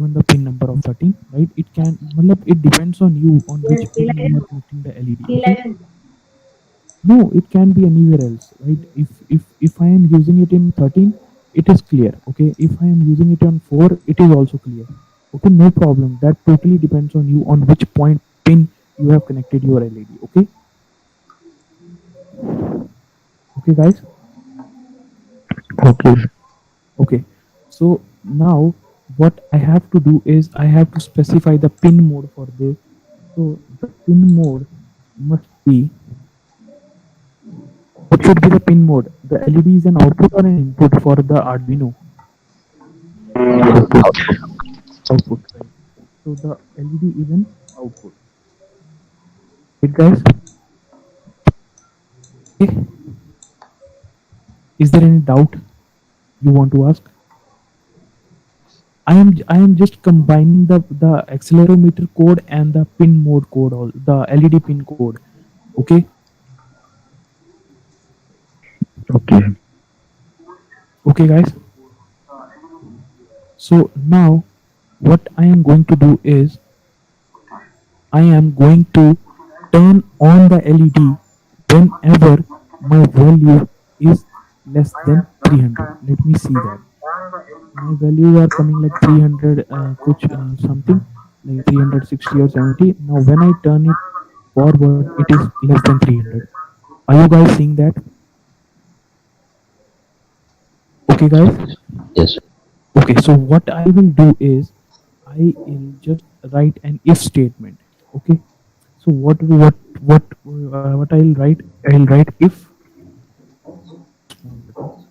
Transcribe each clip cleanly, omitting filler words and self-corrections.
given the pin number of 13, right? It can, matlab, it depends on you on which pin you are connecting the LED. Okay. No, it can be anywhere else, right? If I am using it in 13, it is clear. Okay. If I am using it on 4, it is also clear. Okay, no problem. That totally depends on you on which point pin you have connected your LED. Okay. Okay, guys. Okay. Okay. So now what I have to do is I have to specify the pin mode for this. So the pin mode must be, what should be the pin mode? The LED is an output or an input for the Arduino? Output, right? So the LED is an output. Right, guys? Okay. Is there any doubt you want to ask? I am just combining the accelerometer code and the pin mode code, all the LED pin code. Okay. Okay. Okay, guys. So now what I am going to do is I am going to turn on the LED whenever my value is less than 300. Let me see that. My values are coming like 300, something, like 360 or 70. Now when I turn it forward, it is less than 300. Are you guys seeing that? Okay, guys. Yes. Okay, so what I will do is I will just write an if statement. Okay, so what I'll write? I'll write if small letters,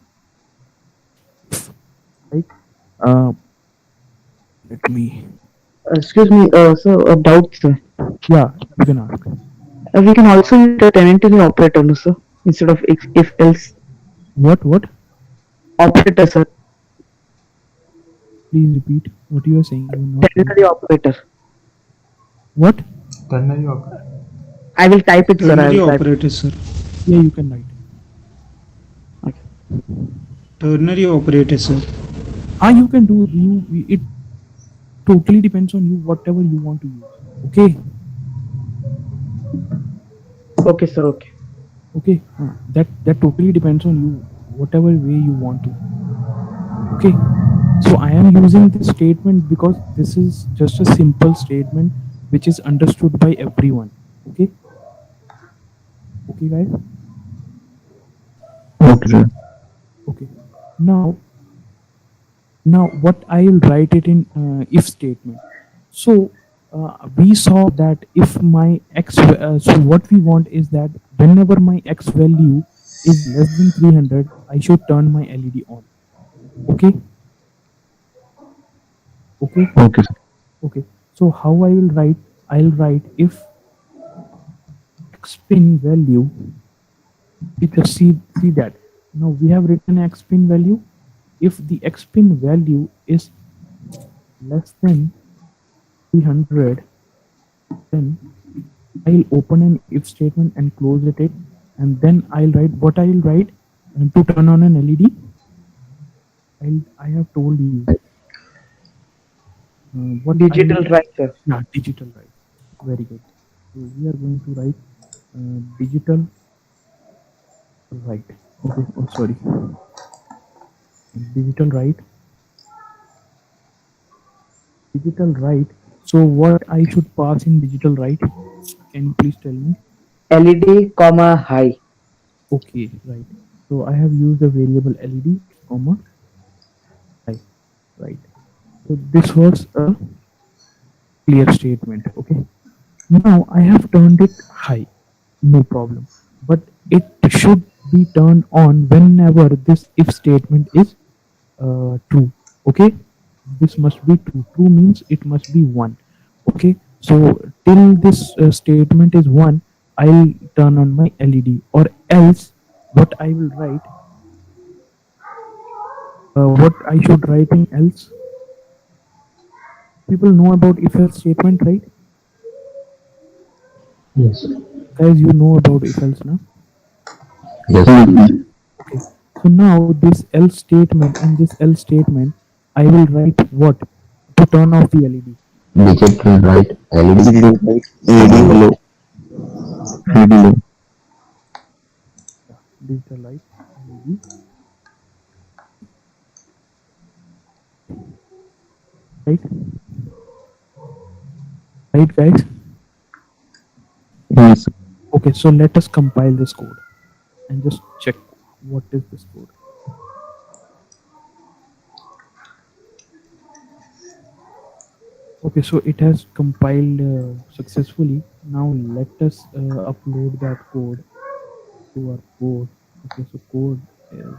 right? Uh, Let me. Excuse me, sir, a doubt, sir. Yeah, you can ask. We can also use the tenant operator, no, sir, instead of if else What? operator, sir. Please repeat what you are saying. You are not very. Ternary operator. What? Ternary operator. I will type it, sir. I Ternary will type. operator, sir. Yeah, you can write. Okay. Ternary operator, sir. Ah, you can do. It totally depends on you. Whatever you want to use. Okay. Okay, sir. Okay. Okay. That totally depends on you. Whatever way you want to. Okay. So I am using this statement because this is just a simple statement which is understood by everyone. Okay. Okay, guys. Okay, sir. Okay. Now, what I will write it in if statement. So we saw that if my so what we want is that whenever my x value is less than 300, I should turn my LED on. Okay. Okay. Okay, sir. Okay. So how I will write? I'll write if x pin value. Just see that. Now we have written x pin value. If the x pin value is less than 300, then I'll open an if statement and close it, and then I'll write what I'll write to turn on an LED. I have told you what Digital, right, sir? yeah, digital write. Very good. So we are going to write digital write. Okay. Oh, sorry. Digital write. Digital write. So what I should pass in digital write? Can you please tell me? LED, comma high. Okay, right. So I have used the variable LED, comma high, right. So this was a clear statement. Okay. Now I have turned it high, no problem. But it should be turned on whenever this if statement is true. Okay. This must be true. True means it must be 1. Okay. So till this statement is 1, I'll turn on my LED, or else what I will write, what I should write in else. People know about if else statement, right? Yes. Guys, you know about if else now. Yes. Mm. Okay. So now this else statement and this else statement, I will write what? to turn off the LED. Digit right, LED. Digital right. AD hello. AD low. Yeah, digital light LED. Right, right, guys. Yes. Okay, so let us compile this code and just check what is this code. Okay, so it has compiled successfully. Now let us upload that code to our code. Okay, so code is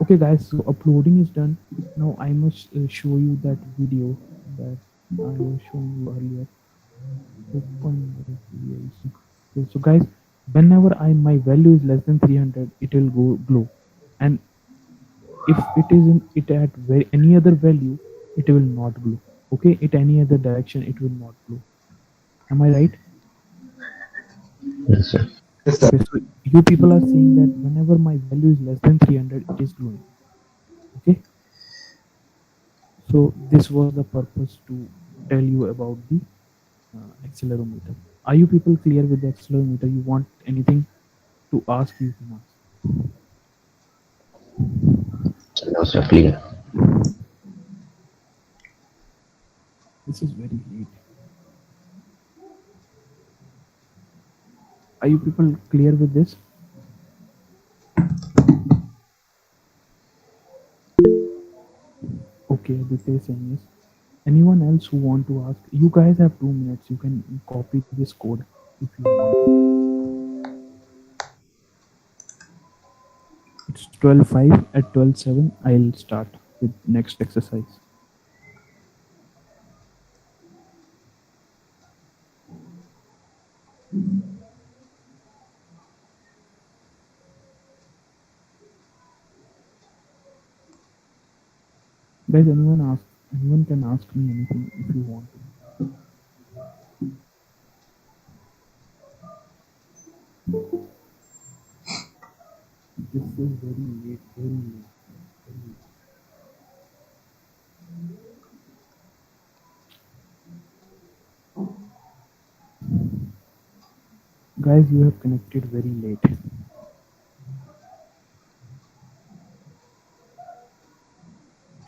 okay, guys. So uploading is done. Now I must show you that video that I was showing you earlier. Open the VIC. Okay, so guys, whenever my value is less than 300, it will go glow, and if it is in it at any other value, it will not glow. Okay, at any other direction, it will not glow. Am I right? Yes, sir. Okay, so you people are saying that whenever my value is less than 300, it is glowing. Okay, so this was the purpose to tell you about the accelerometer. Are you people clear with the accelerometer? You want anything to ask, you can ask. No, sir, clear. This is very late. Are you people clear with this? Okay, Aditya is saying yes. Anyone else who want to ask? You guys have 2 minutes. You can copy this code if you want to. It's 12:05. At 12:07, I'll start with next exercise. Guys, anyone can ask me anything if you want to. This is very late, very late, very late. Guys, you have connected very late.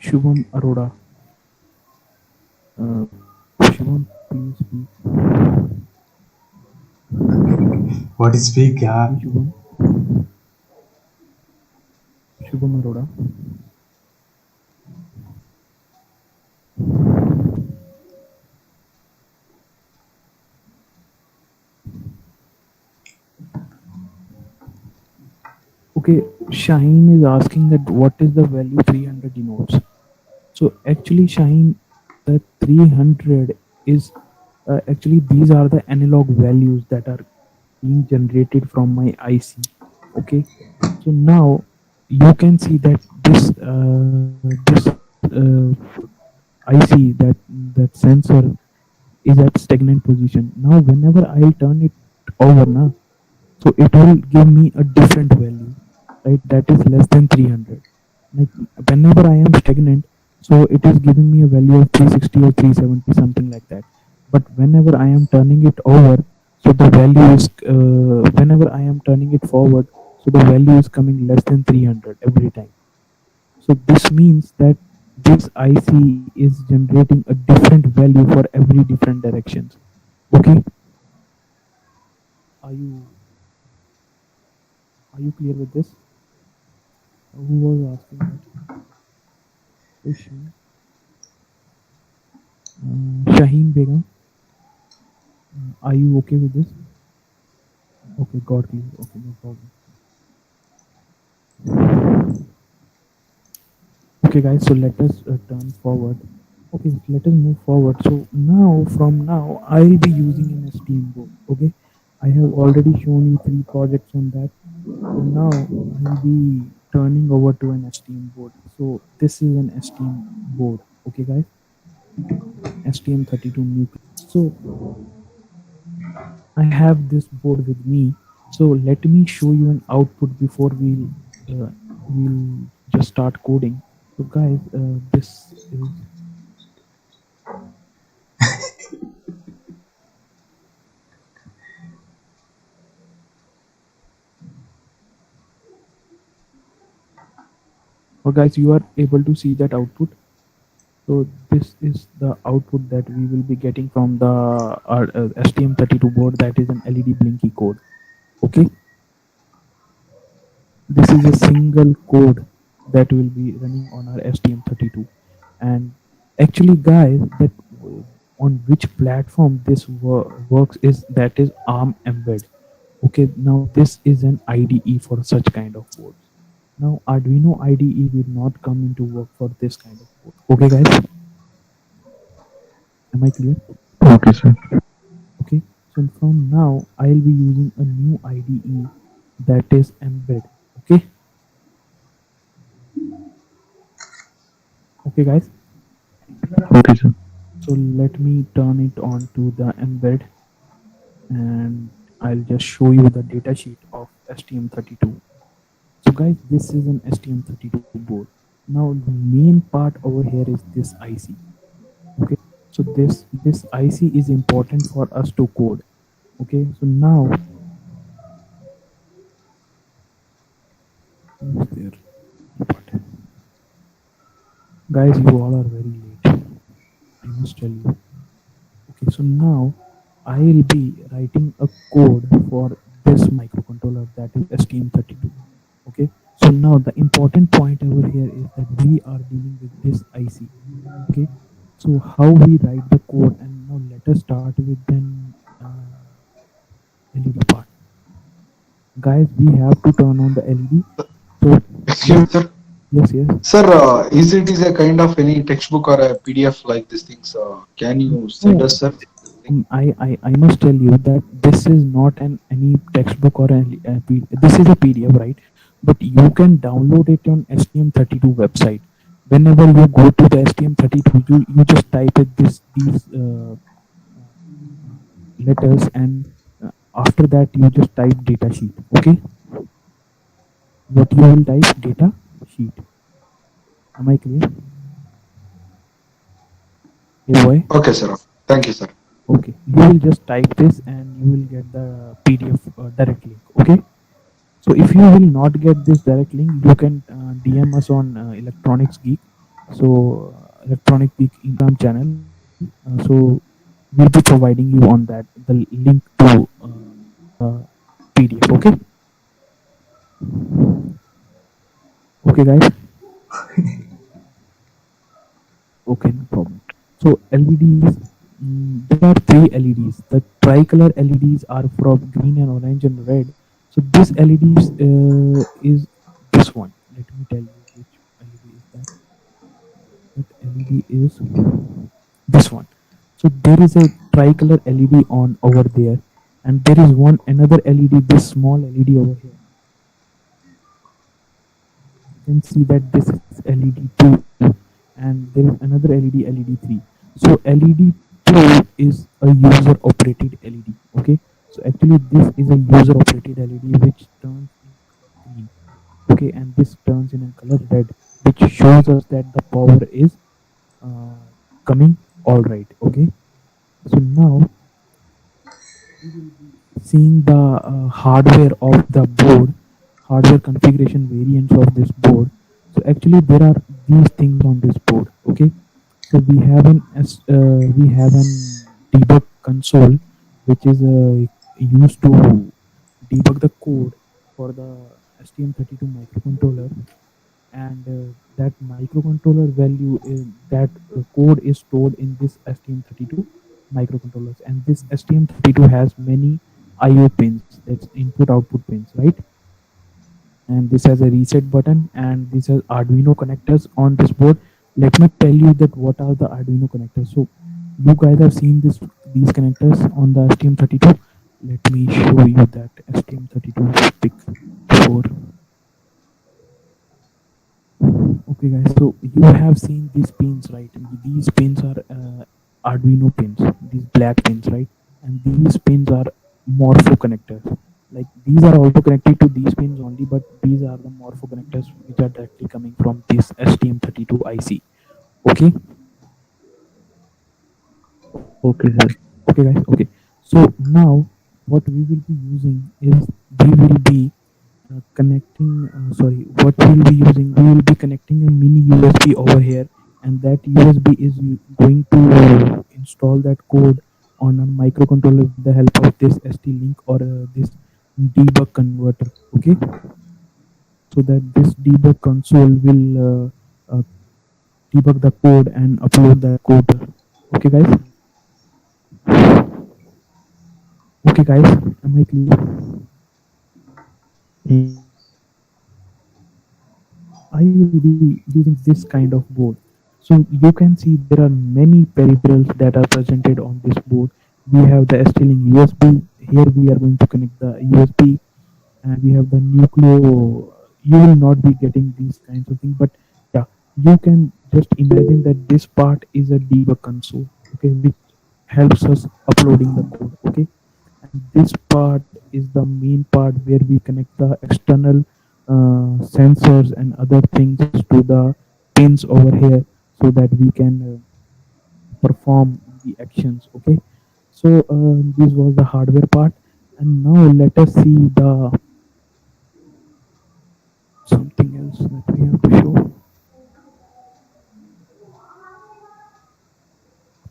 Shubham Arora. Uh, Shubham, please speak. What is speak, yeah? Hey, Shubham. Shubham Arora. Okay, Shaheen is asking that what is the value 300 denotes. So actually, Shaheen, the 300 is actually these are the analog values that are being generated from my IC. Okay, so now you can see that this IC that sensor is at stagnant position. Now whenever I'll turn it over now, so it will give me a different value, right? That is less than 300. Like whenever I am stagnant, so it is giving me a value of 360 or 370, something like that. But whenever I am turning it over, so the value is whenever I am turning it forward, so the value is coming less than 300 every time. So this means that this IC is generating a different value for every different directions. Okay, are you are you clear with this? Who was asking that question? Shaheen Begum, are you okay with this? Okay, got clear. Okay, no problem. Okay, guys, so let us turn forward. Okay, let us move forward. So now, from now, I'll be using an STM board. Okay, I have already shown you 3 projects on that. So now I'll be turning over to an STM board. So this is an STM board. Okay, guys, STM32 nucleus. So I have this board with me. So let me show you an output before we'll just start coding. So guys, this is or guys, you are able to see that output. So this is the output that we will be getting from the STM32 board. That is an LED blinky code. Okay, this is a single code that will be running on our STM32. And actually, guys, that on which platform this works is that is ARM embed. Okay, now this is an IDE for such kind of boards. Now Arduino IDE will not come into work for this kind of board. Okay, guys, am I clear? Okay, sir. Okay, so from now I'll be using a new IDE that is embed. Okay, okay, guys. Okay, sir. So let me turn it on to the embed, and I'll just show you the data sheet of STM32. So guys, this is an STM32 board. Now the main part over here is this IC. Okay, so this IC is important for us to code. Okay, so now who's there? Part. Guys, you all are very late. I must tell you. Okay, so now I'll be writing a code for this microcontroller, that is STM32. Okay, so now the important point over here is that we are dealing with this IC. Okay, so how we write the code, and now let us start with then LED part. Guys, we have to turn on the LED. So Excuse yes, me, sir. yes, yes. Sir, is it is a kind of any textbook or a PDF like these things? Can you send No, us, sir? I must tell you that this is not an any textbook or this is a PDF, right? But you can download it on STM32 website. Whenever you go to the STM32, you just type it these letters, and after that you just type data sheet. Okay, what you will type data sheet. Am I clear? Hey boy. Okay, sir. Thank you, sir. Okay, you will just type this and you will get the PDF direct link. Okay. So if you will not get this direct link, you can DM us on Electronics Geek. So Electronic Geek Instagram channel. So we'll be providing you on that the link to the PDF. Okay. Okay, guys. Okay, no problem. So LEDs, there are three LEDs. The tricolor LEDs are from green and orange and red. So this LEDs is this one. Let me tell you which LED is that. That LED is this one. So there is a tricolor LED on over there, and there is one another LED, this small LED over here. You can see that this is LED2, and there is another LED, LED3. So LED2 is a user operated LED. Okay, so actually this is a user operated LED which turns in color green. Okay, and this turns in a color red, which shows us that the power is uh, coming all right. Okay, so now we will be seeing the hardware of the board, hardware configuration variants of this board. So actually there are these things on this board. Okay, so we have an debug console, which is used to debug the code for the STM32 microcontroller, and that microcontroller value is that code is stored in this STM32 microcontrollers, and this STM32 has many IO pins, that's input output pins, right? And this has a reset button, and this has Arduino connectors on this board. Let me tell you that what are the Arduino connectors. So you guys have seen these connectors on the STM32. Let me show you that STM32 pic before. Okay, guys, so you have seen these pins, right? These pins are Arduino pins, these black pins, right? And these pins are morpho connectors. Like these are also connected to these pins only, but these are the morpho connectors which are directly coming from this STM32 IC. Okay. Okay, sir. Okay, guys. Okay. So now what we will be using is we will be connecting. Sorry, what we will be using? We will be connecting a mini USB over here, and that USB is going to install that code on a microcontroller with the help of this ST link or this debug converter. Okay, so that this debug console will debug the code and upload that code. Okay, guys. Okay, guys. Am I clear? I will be using this kind of board. So you can see there are many peripherals that are presented on this board. We have the ST-Link USB. Here we are going to connect the USB, and we have the Nucleo. You will not be getting these kinds of things, but yeah, you can just imagine that this part is a debug console, okay, which helps us uploading the code, okay, and this part is the main part where we connect the external sensors and other things to the pins over here so that we can perform the actions. Okay, so this was the hardware part, and now let us see the something else that we have to show.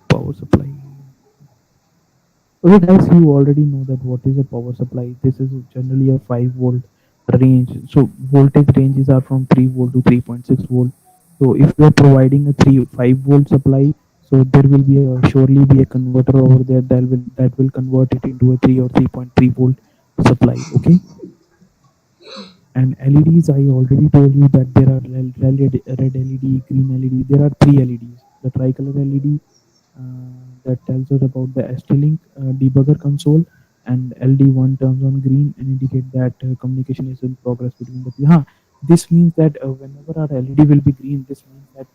Power supply. Okay, guys, you already know that what is a power supply. This is generally a 5 volt range. So voltage ranges are from 3 volt to 3.6 volt. So if we are providing a 5 volt supply, so there will be a surely be a converter over there that will convert it into a 3 or 3.3 volt supply. Okay, and LEDs, I already told you that there are red LED, green LED. There are three LEDs. The tricolor LED that tells us about the ST-Link debugger console, and LD1 turns on green and indicate that communication is in progress between the two. This means that whenever our LED will be green, this means that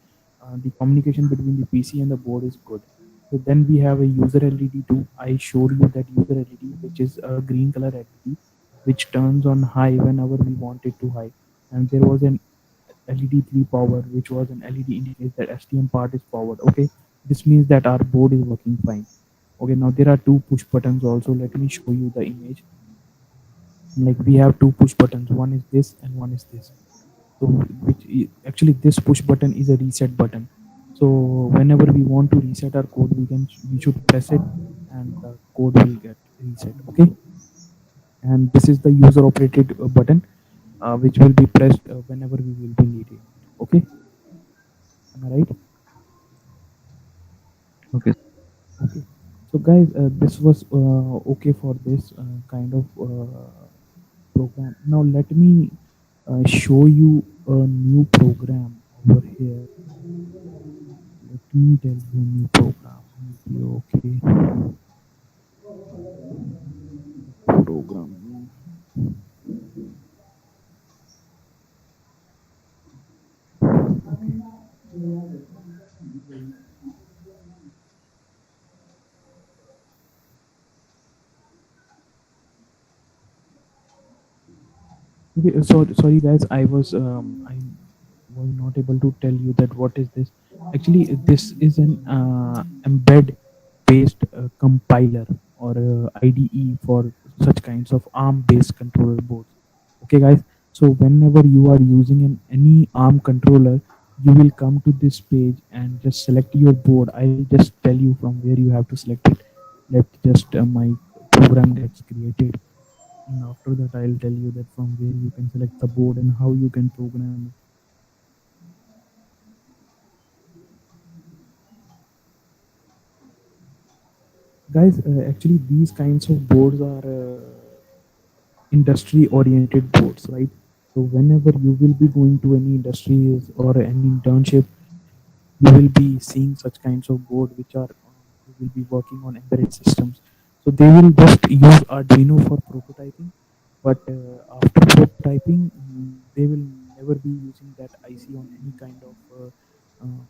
the communication between the PC and the board is good. So then we have a user LED too. I showed you that user LED, which is a green color LED, which turns on high whenever we want it to high. And there was an LED3 power, which was an LED indicates that STM part is powered. Okay, this means that our board is working fine. Okay, now there are two push buttons also. Let me show you the image. Like we have two push buttons. One is this and one is this. So actually this push button is a reset button. So whenever we want to reset our code, we should press it, and the code will get reset. Okay, and this is the user operated button which will be pressed whenever we will be needing it. Okay, am I right? Okay. Okay, so guys, this was okay for this kind of program. Now let me show you a new program over here. Let me tell you a new program. Okay, program. Okay. Okay, so sorry guys, I was not able to tell you that what is this. Actually, this is an embed based compiler or IDE for such kinds of ARM based controller boards. Okay, guys. So whenever you are using any ARM controller, you will come to this page and just select your board. I'll just tell you from where you have to select it. Let just my program gets created, and after that I'll tell you that from where you can select the board and how you can program it. Guys, actually these kinds of boards are industry oriented boards, right? So whenever you will be going to any industries or any internship, you will be seeing such kinds of board which are who will be working on embedded systems. So they will just use Arduino for prototyping, but after prototyping, they will never be using that IC on any kind of uh,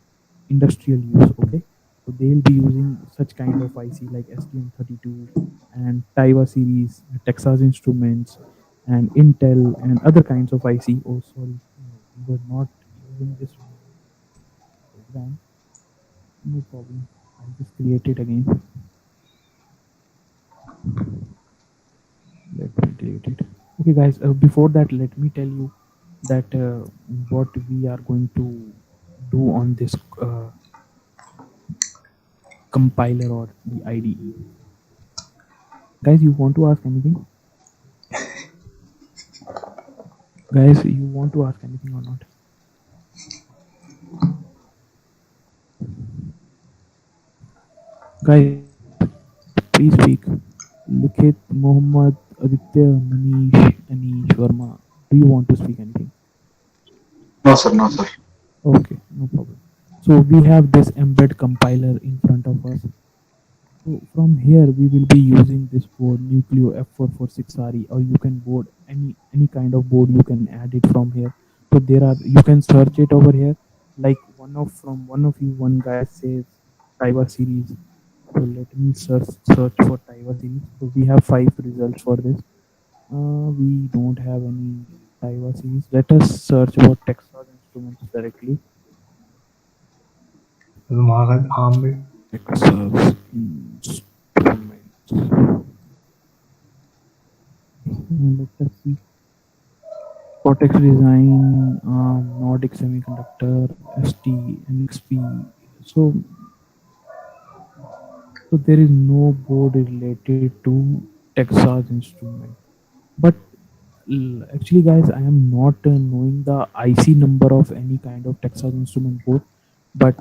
industrial use. Okay, So they'll be using such kind of IC like STM32 and Taiwa series, Texas Instruments, and Intel and other kinds of IC. Oh, sorry, we were not using this program. No problem. I'll just create it again. Let me delete it. Okay, guys. Before that, let me tell you that what we are going to do on this compiler or the IDE. Guys, you want to ask anything? Guys, you want to ask anything or not? Guys, please speak. Likit, Mohammed, Aditya, Manish, Anish, Verma. Do you want to speak anything? No, sir. No, sir. Okay, no problem. So we have this embed compiler in front of us. So from here we will be using this board Nucleo F446RE, or you can board any kind of board, you can add it from here. So there are, you can search it over here. Like one of you, one guy says Taiwa series. So let me search for Taiwa series. So we have 5 results for this. We don't have any Taiwa series. Let us search about Texas Instruments directly. ಅದು Maharaj ಆಂಬೆ Texas Instruments. Let us see. Cortex Design, Nordic Semiconductor, ST, NXP. So, so there is no board related to Texas Instrument. But actually, guys, I am not knowing the IC number of any kind of Texas Instrument board. But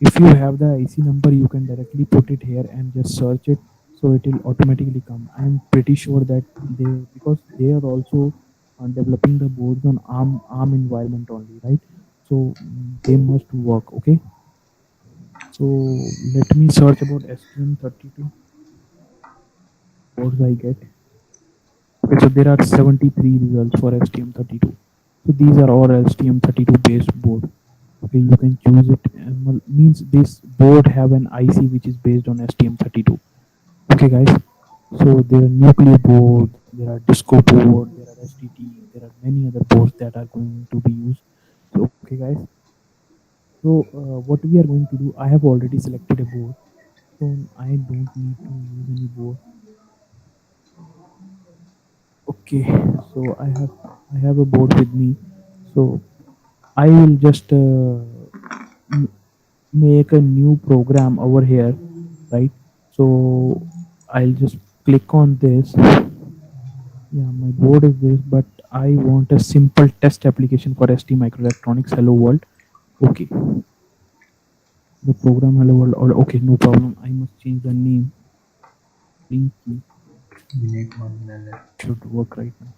if you have the IC number, you can directly put it here and just search it, so it will automatically come. I am pretty sure that they, because they are also developing the boards on ARM environment only, right? So they must work. Okay, so let me search about STM32 boards I get. Okay, so there are 73 results for STM32. So these are all STM32 based board. Okay, you can choose it. Means this board have an IC which is based on STM32. Okay, guys. So there are nuclear board, there are disco board, there are STT, there are many other boards that are going to be used. So okay, guys. So what we are going to do? I have already selected a board, so I don't need to use any board. Okay, so I have a board with me. So I will just m- make a new program over here, right? So I'll just click on this. Yeah, my board is this, but I want a simple test application for ST Microelectronics Hello World. Okay, the program Hello World. Or okay, no problem. I must change the name. Linky ವಿನೇಕ್ ಬಂದಮೇಲೆ should work right now.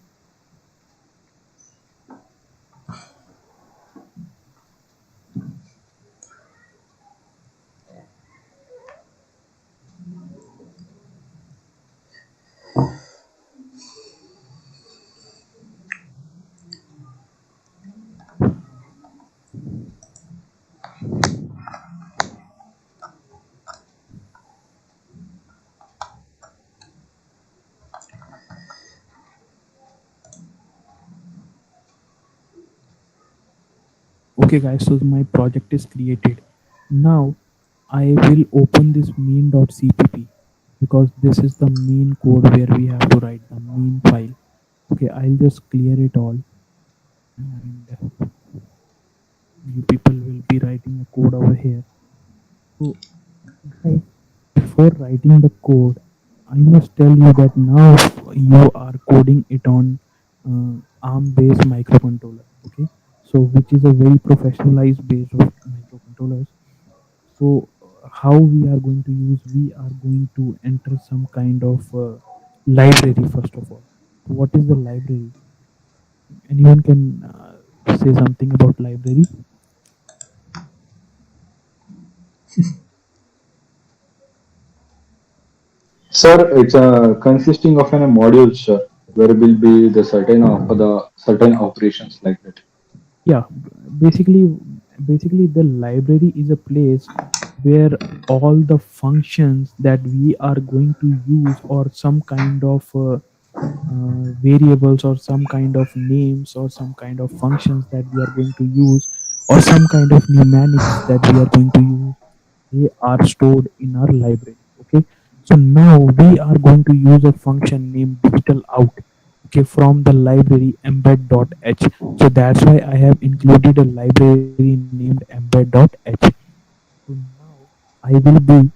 Okay, guys. So my project is created. Now I will open this main.cpp, because this is the main code where we have to write the main file. Okay, I'll just clear it all, and you people will be writing a code over here. So, guys, before writing the code, I must tell you that now you are coding it on ARM-based microcontroller. Okay, so which is a very professionalized base of microcontrollers. So how we are going to use? We are going to enter some kind of library first of all. So what is the library? Anyone can say something about library? Sir, it's consisting of a module, sir, where will be the certain for the certain operations like that. Yeah, basically, basically the library is a place where all the functions that we are going to use, or some kind of variables, or some kind of names, or some kind of functions that we are going to use, or some kind of mnemonics that we are going to use, they are stored in our library. Okay, so now we are going to use a function named digital out, okay, from the library embed.h. So that's why I have included a library named embed.h. So now I will be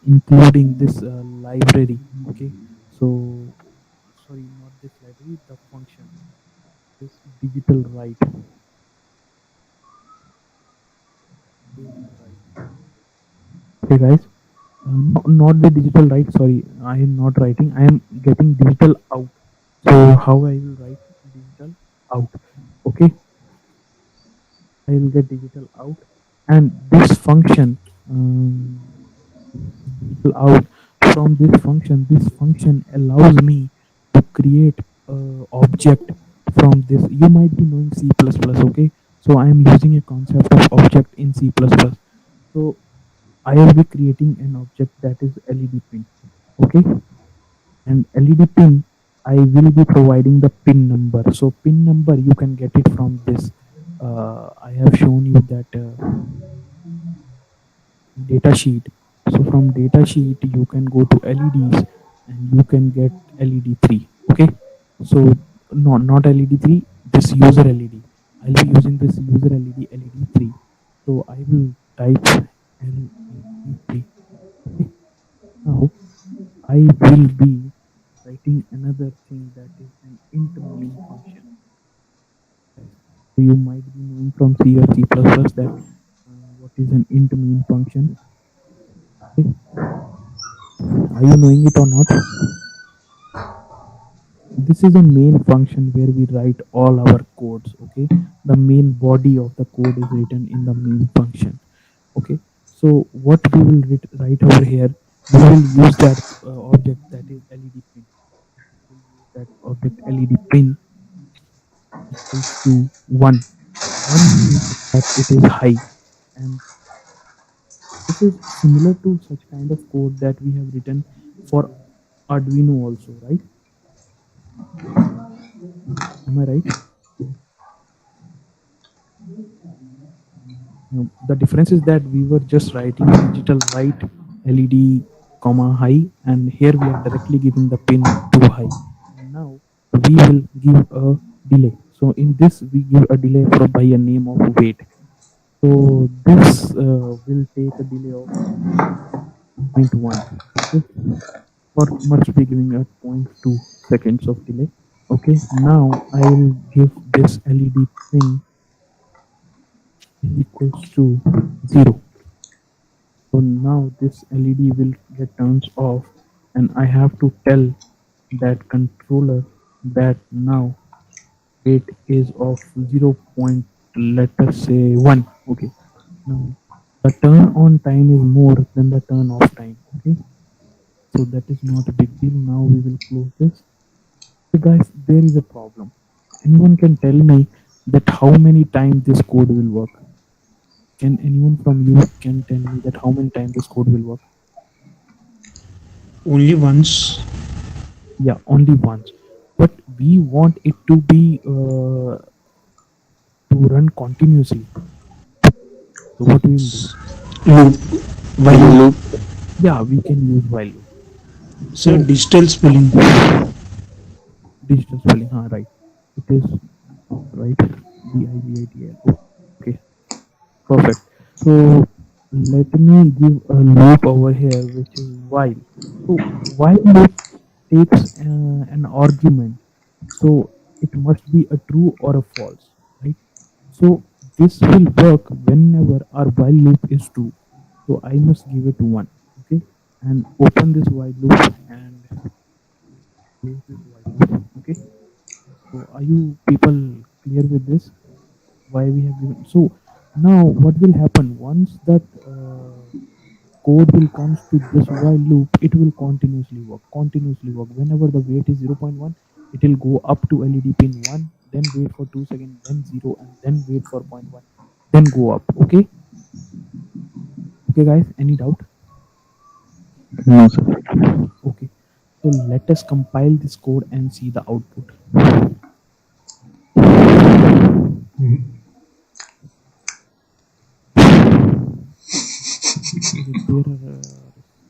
including this library. Okay, so sorry, not this library, the function, this digital write, page write. Okay, guys, not the digital write. Sorry, I am not writing. I am getting digital out. So how I will write digital out? Okay, I will get digital out, and this function, digital out, from this function allows me to create a object from this. You might be knowing C++. Okay, so I am using a concept of object in C++. So I will be creating an object that is LED pin. Okay, and LED pin, I will be providing the pin number. So pin number you can get it from this. I have shown you that data sheet. So from data sheet you can go to LEDs and you can get LED3. Okay, so no, not LED3, this user LED. I'll be using this user LED, LED3. So I will type LED3. Okay, now I will be writing another thing that is an int main function. Right. So you might be knowing from C or C++ that what is an int main function. Okay. Are you knowing it or not? This is a main function where we write all our codes. Okay, the main body of the code is written in the main function. Okay, so what we will write over here, we will use that object that is LED pin. We will use that object LED pin equals to 1. 1 means that it is high, and this is similar to such kind of code that we have written for Arduino also, right? Am I right? The difference is that we were just writing digital write LED comma high, and here we are directly giving the pin to high, and now we will give a delay. So in this we give a delay for by a name of wait. So this will take a delay of 0.1. Okay, or must be giving a zero point 0.2 seconds of delay. Okay, now I will give this LED pin is equals to 0. So now this LED will get turns off, and I have to tell that controller that now it is of 0 point, let us say 1. Okay, now the turn on time is more than the turn off time. Okay, so that is not a big deal. Now we will close this. So guys, there is a problem. Anyone can tell me that how many times this code will work? Can anyone from you can tell me that how many times this code will work? Only once. Yeah, only once. But we want it to be to run continuously. So what we will do? Loop. While loop. Yeah, we can use while loop. So So digital spelling. digital spelling, right? It is right. DIGITL. Okay, perfect. So let me give a loop over here, which is while. So while loop takes an argument, so it must be a true or a false, right? So this will work whenever our while loop is true. So I must give it 1. Okay, and open this while loop and close this while loop. Okay, so are you people clear with this? Why we have given? So now what will happen once that code will comes to this while loop, it will continuously work. Whenever the weight is 0 0.1, it will go up to LED pin 1, then wait for 2 seconds, then 0, and then wait for 0.1, then go up. Okay, Okay, guys, any doubt? No, sir. Okay, so let us compile this code and see the output. Okay,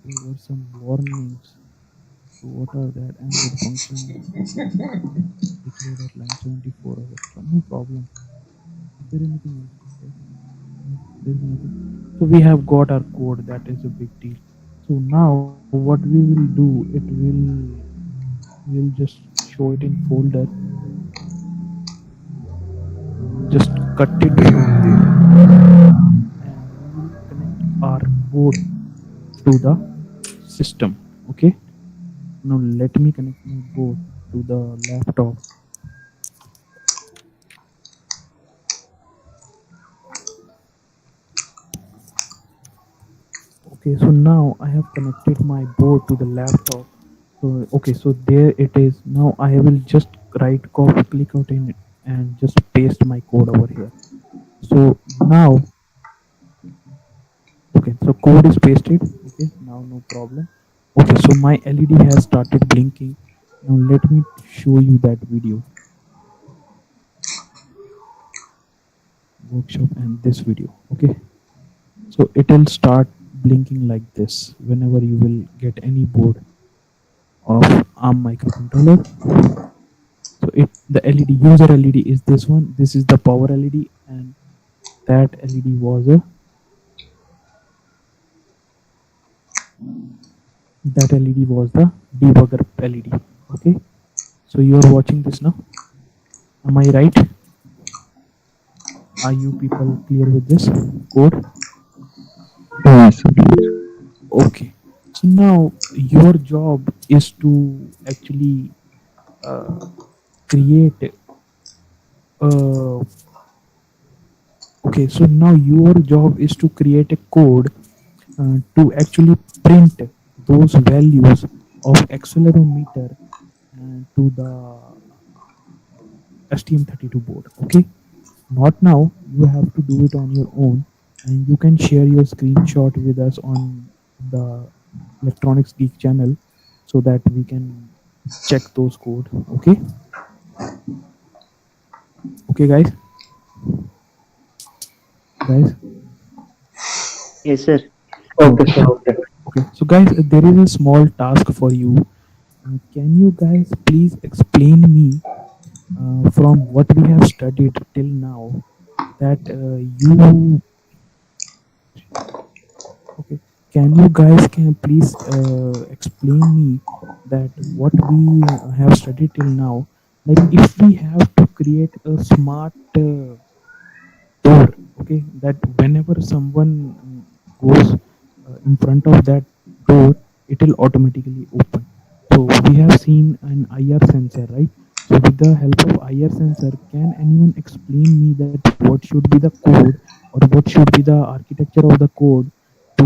there were some warnings. So what are that? Android function declared at line 74 of extra. No problem. Is there anything else, guys? No, there's nothing. So we have got our code. That is a big deal. So now what we will do, we'll just show it in folder. We'll just cut it from there, and we will connect our board to the system. Okay. Now let me connect my board to the laptop. Okay, so now I have connected my board to the laptop. So okay, so there it is. Now I will just right copy click out in it and just paste my code over here. So now, okay, so code is pasted. Okay, now no problem. Okay, so my LED has started blinking. Now let me show you that video workshop and this video. Okay, so it will start blinking like this whenever you will get any board of ARM microcontroller. So it the LED user LED is this one. This is the power LED, and that LED was a that LED was the debugger LED. Okay, so you are watching this now. Am I right? Are you people clear with this code? Yes, sir. Okay. So now your job is to actually uh, create. Uh, okay. So now your job is to create a code to actually print those values of accelerometer to the STM32 board. Okay. Not now. You have to do it on your own, and you can share your screenshot with us on the Electronics Geek channel so that we can check those code. Okay. Okay, guys. Yes, sir. Okay. Okay, sir. Okay. Okay. So, guys, there is a small task for you. Can you guys please explain me from what we have studied till now that you okay, can you guys can please explain me that what we have studied till now, like if we have to create a smart door, okay, that whenever someone goes in front of that door, it will automatically open. So we have seen an IR sensor, right? So with the help of IR sensor, can anyone explain me that what should be the code or what should be the architecture of the code to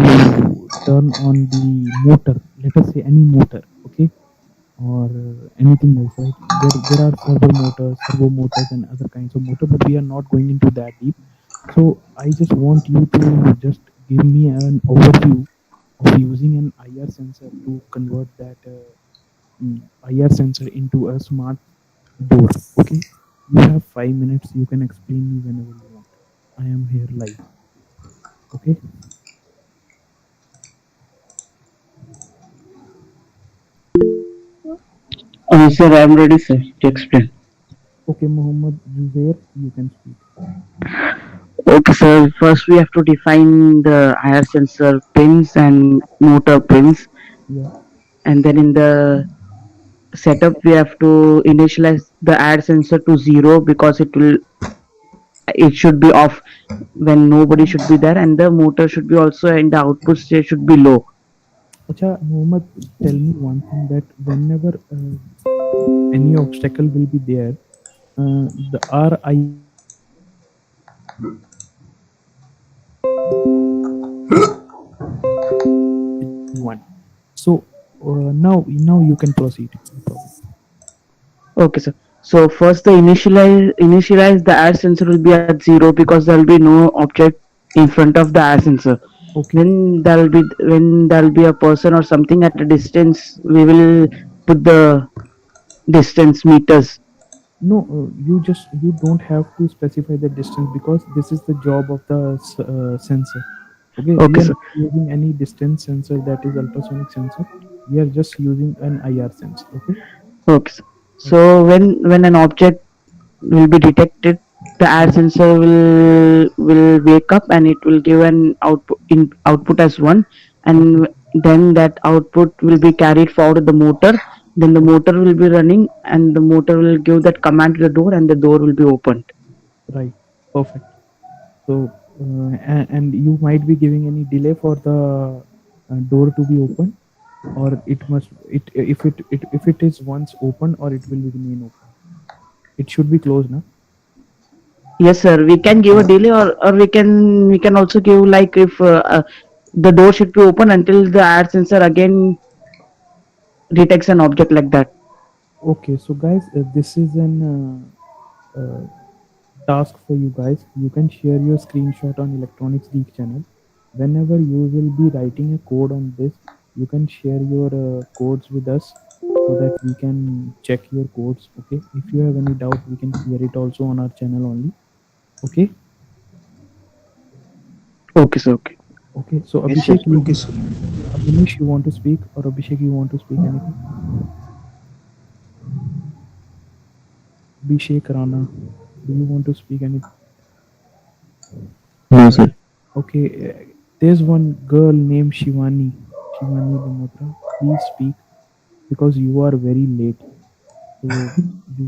turn on the motor, let us say any motor, okay, or anything else, right? There are servo motors and other kinds of motor, but we are not going into that deep. So I just want you to just give me an overview of using an IR sensor to convert that IR sensor into a smart door. Okay, you have 5 minutes. You can explain me whenever you want. I am here live. Okay. Sir, I'm ready, sir, to explain. Okay, Muhammad Juzair, you can speak. Okay, sir. First, we have to define the IR sensor pins and motor pins, Yeah. and then in the setup, we have to initialize the add sensor to zero because it should be off when nobody should be there, and the motor should be also in the output state should be low. Acha, Muhammad, tell me one thing that whenever any obstacle will be there, the our IR sensor will be on one. So now you can proceed. No problem. Okay, sir. So first, the initialize the add sensor will be at zero because there will be no object in front of the add sensor. Okay. When there'll be a person or something at a distance, we will put the distance meters. No, you don't have to specify the distance because this is the job of the sensor. Okay, we Okay, are sir. not using any distance sensor, that is ultrasonic sensor. We are just using an IR sensor. Okay. Okay, sir. Okay. So when an object will be detected, the air Mm. sensor will wake up and it will give an output as one, Okay. and then that output will be carried forward to the motor. Then the Okay. motor will be running, and the motor will give that command to the door, and the door will be opened. Right. Perfect. So, and you might be giving any delay for the door to be open, or it must it if it is once open, or it will remain open. It should be closed now. Yes, sir. We can give a delay, or we can also give, like, if the door should be open until the air sensor again detects an object like that. Okay, so guys, this is an task for you guys. You can share your screenshot on Electronics Geek channel. Whenever you will be writing a code on this, you can share your codes with us so that we can check your codes. Okay, if you have any doubt, we can clear it also on our channel only. Okay. Okay, sir. Okay. Okay, so Yes, sir. Abhishek, you, Okay, sir. Abhinish, you want to speak, or Abhishek, you want to speak anything? Abhishek Rana, do you want to speak anything? No, sir. Okay, there's one girl named Shivani, Shivani Bamatra. Please speak because you are very late. So